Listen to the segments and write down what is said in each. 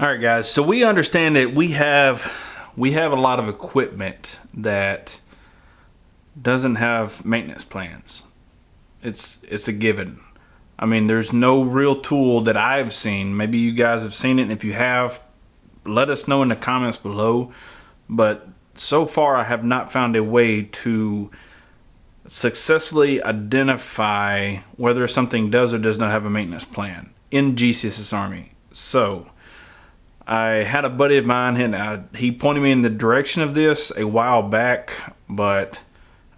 All right, guys. So we understand that we have a lot of equipment that doesn't have maintenance plans. It's a given. I mean, there's no real tool that I've seen. Maybe you guys have seen it, and if you have, let us know in the comments below. But so far, I have not found a way to successfully identify whether something does or does not have a maintenance plan in GCSS-Army. So I had a buddy of mine, and he pointed me in the direction of this a while back, but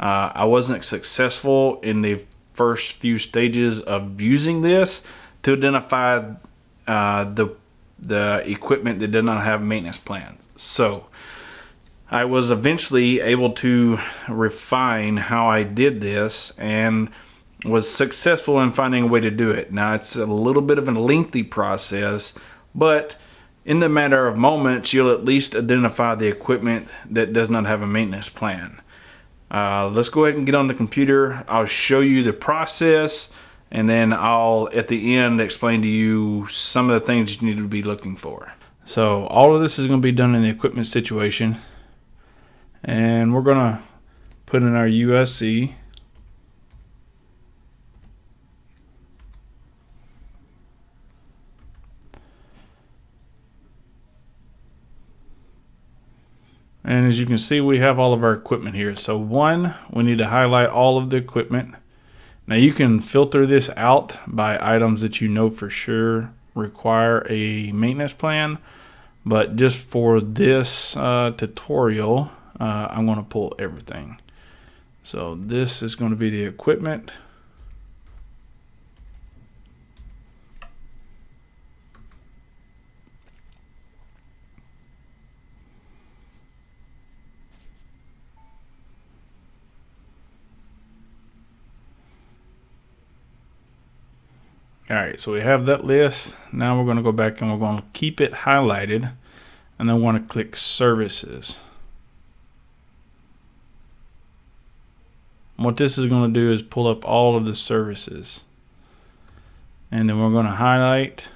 I wasn't successful in the first few stages of using this to identify the equipment that did not have maintenance plans. So I was eventually able to refine how I did this and was successful in finding a way to do it. Now, it's a little bit of a lengthy process, but in the matter of moments, you'll at least identify the equipment that does not have a maintenance plan. Let's go ahead and get on the computer. I'll show you the process, and then I'll, at the end, explain to you some of the things you need to be looking for. So all of this is going to be done in the equipment situation, and we're going to put in our USC. And as you can see, we have all of our equipment here. So one, we need to highlight all of the equipment. Now you can filter this out by items that you know for sure require a maintenance plan. But just for this tutorial, I'm going to pull everything. So this is going to be the equipment. Alright, so we have that list. Now we're going to go back and we're going to keep it highlighted, and then want to click services. What this is going to do is pull up all of the services, and then we're going to highlight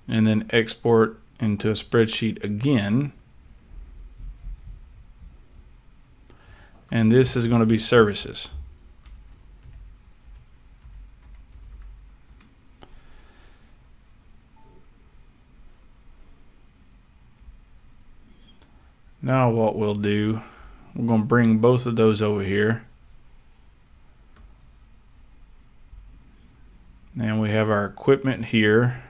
and then export into a spreadsheet again, and this is going to be services. Now what we'll do, we're going to bring both of those over here. And we have our equipment here.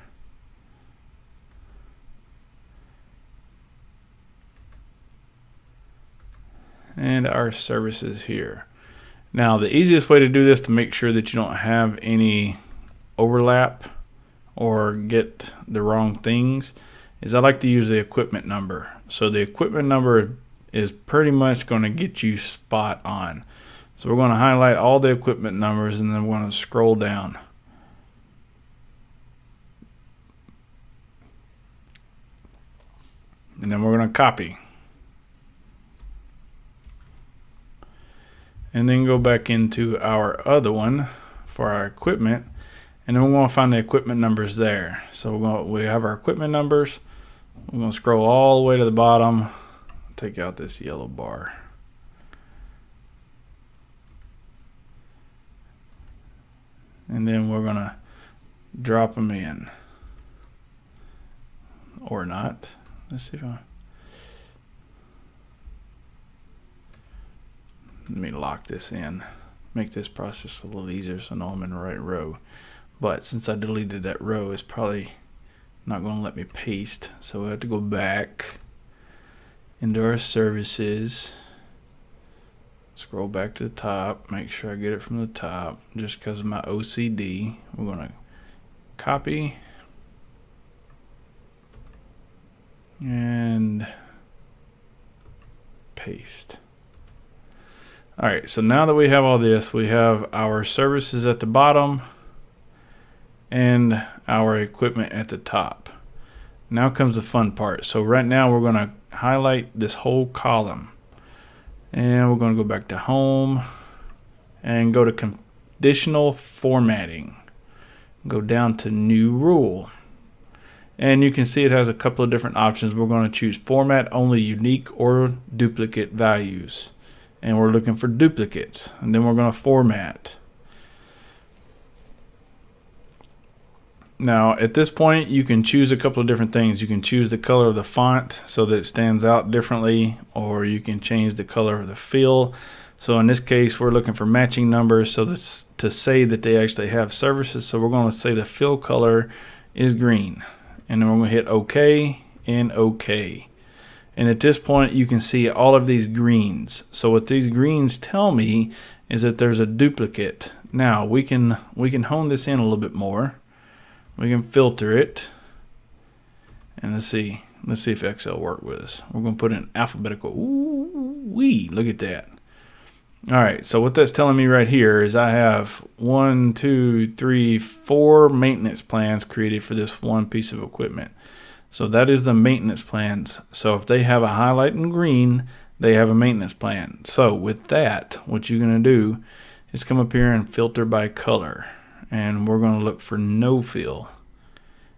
And our services here. Now the easiest way to do this to make sure that you don't have any overlap or get the wrong things is I like to use the equipment number. So the equipment number is pretty much going to get you spot on. So we're going to highlight all the equipment numbers, and then we're going to scroll down. And then we're going to copy. And then go back into our other one for our equipment, and then we're going to find the equipment numbers there. So we have our equipment numbers. We're going to scroll all the way to the bottom, take out this yellow bar. And then we're going to drop them in. Or not. Let's see if let me lock this in. Make this process a little easier so I know I'm in the right row. But since I deleted that row, it's probably not going to let me paste, so we have to go back into our services, scroll back to the top, make sure I get it from the top. Just because of my OCD, we're going to copy and paste. Alright, so now that we have all this, we have our services at the bottom and our equipment at the top. Now comes the fun part. So right now we're going to highlight this whole column, and we're going to go back to home and go to conditional formatting. Go down to new rule, And you can see it has a couple of different options. We're going to choose format only unique or duplicate values. And we're looking for duplicates. And then we're going to format. Now at this point you can choose a couple of different things. You can choose the color of the font so that it stands out differently, or you can change the color of the fill. So in this case we're looking for matching numbers, so that's to say that they actually have services. So we're going to say the fill color is green, and then we're going to hit OK and OK. And at this point you can see all of these greens. So what these greens tell me is that there's a duplicate. Now we can hone this in a little bit more. We can filter it, and let's see if Excel worked with us. We're going to put in alphabetical. Ooh-wee, look at that. All right, so what that's telling me right here is I have 1, 2, 3, 4 maintenance plans created for this one piece of equipment. So that is the maintenance plans. So if they have a highlight in green, they have a maintenance plan. So with that, what you're going to do is come up here and filter by color. And we're going to look for no fill,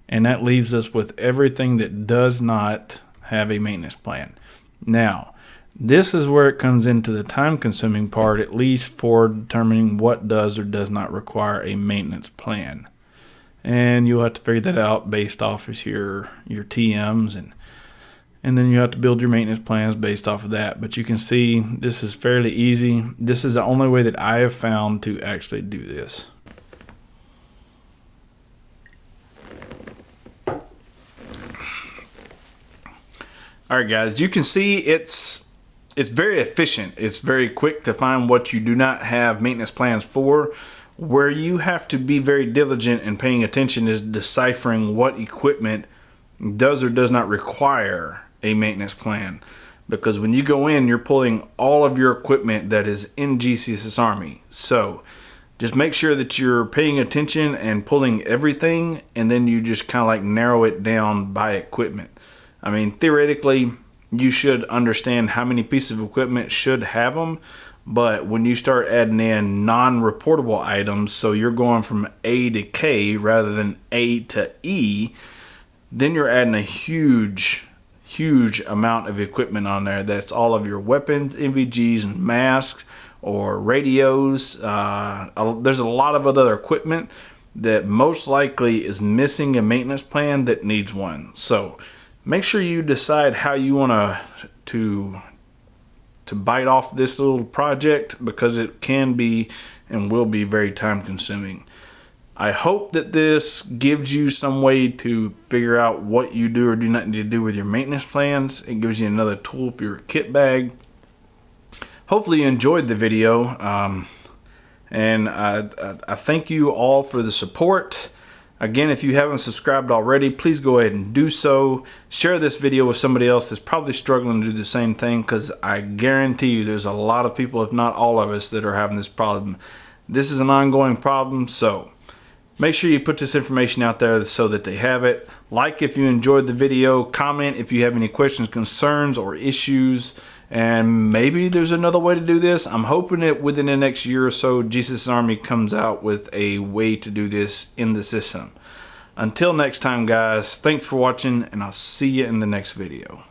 and that leaves us with everything that does not have a maintenance plan. Now this is where it comes into the time consuming part, at least for determining what does or does not require a maintenance plan. And you'll have to figure that out based off of your TMs, and then you have to build your maintenance plans based off of that. But you can see this is fairly easy. This is the only way that I have found to actually do this. All right, guys, you can see it's very efficient. It's very quick to find what you do not have maintenance plans for. Where you have to be very diligent in paying attention is deciphering what equipment does or does not require a maintenance plan. Because when you go in, you're pulling all of your equipment that is in GCSS-Army. So just make sure that you're paying attention and pulling everything, and then you just kind of like narrow it down by equipment. I mean, theoretically, you should understand how many pieces of equipment should have them, but when you start adding in non-reportable items, so you're going from A to K rather than A to E, then you're adding a huge amount of equipment on there. That's all of your weapons, NVGs, and masks, or radios. There's a lot of other equipment that most likely is missing a maintenance plan that needs one. So make sure you decide how you want to bite off this little project, because it can be and will be very time consuming. I hope that this gives you some way to figure out what you do or do not need to do with your maintenance plans. It gives you another tool for your kit bag. Hopefully you enjoyed the video, and I thank you all for the support. Again, if you haven't subscribed already, please go ahead and do so. Share this video with somebody else that's probably struggling to do the same thing, because I guarantee you there's a lot of people, if not all of us, that are having this problem. This is an ongoing problem, so make sure you put this information out there so that they have it. Like if you enjoyed the video, comment if you have any questions, concerns, or issues, and maybe there's another way to do this. I'm hoping that within the next year or so, GCSS-Army comes out with a way to do this in the system. Until next time, guys, thanks for watching, and I'll see you in the next video.